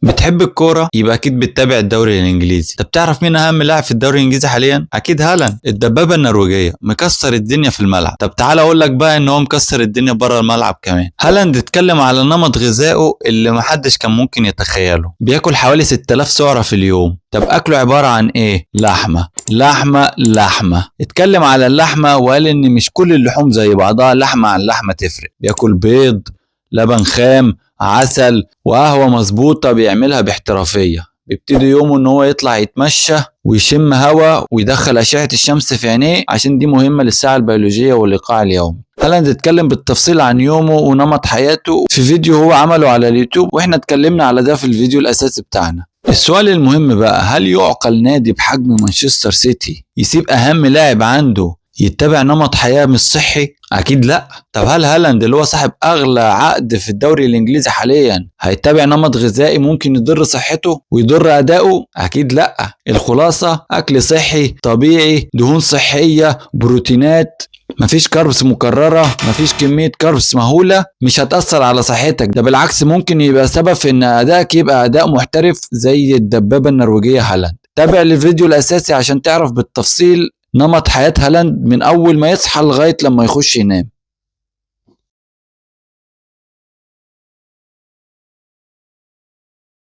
بتحب الكورة؟ يبقى أكيد بتتابع الدوري الإنجليزي. طب تعرف مين أهم لاعب في الدوري الإنجليزي حاليا؟ أكيد هالاند، الدبابة النرويجية، مكسر الدنيا في الملعب. طب تعال أقول لك بقى إن هو مكسر الدنيا بره الملعب كمان. هالاند اتكلم على نمط غذائه اللي محدش كان ممكن يتخيله. بياكل حوالي 6000 سعرة في اليوم. طب أكله عبارة عن إيه؟ لحمة لحمة لحمة. اتكلم على اللحمة وقال إن مش كل اللحوم زي بعضها، لحمة عن لحمة تفرق. بياكل بيض، لبن خام، عسل، وقهوة مظبوطة بيعملها باحترافية. بيبتدي يومه ان هو يطلع يتمشى ويشم هوا ويدخل اشعة الشمس في عينيه عشان دي مهمة للساعة البيولوجية والايقاع اليومي. هالاند اتكلم بالتفصيل عن يومه ونمط حياته في فيديو هو عمله على اليوتيوب، واحنا اتكلمنا على ده في الفيديو الاساسي بتاعنا. السؤال المهم بقى، هل يعقل نادي بحجم مانشستر سيتي يسيب اهم لاعب عنده يتبع نمط حياة مش صحي؟ اكيد لا. طب هل هالاند اللي هو صاحب اغلى عقد في الدوري الانجليزي حاليا هيتبع نمط غذائي ممكن يضر صحته ويضر اداؤه؟ اكيد لا. الخلاصة اكل صحي طبيعي، دهون صحية، بروتينات، مفيش كاربس مكررة، مفيش كمية كاربس مهولة مش هتأثر على صحتك. ده بالعكس ممكن يبقى سبب في ان ادائك يبقى اداء محترف زي الدبابة النرويجية هالاند. تابع الفيديو الاساسي عشان تعرف بالتفصيل نمط حياة هالاند من اول ما يصحى لغاية لما يخش ينام.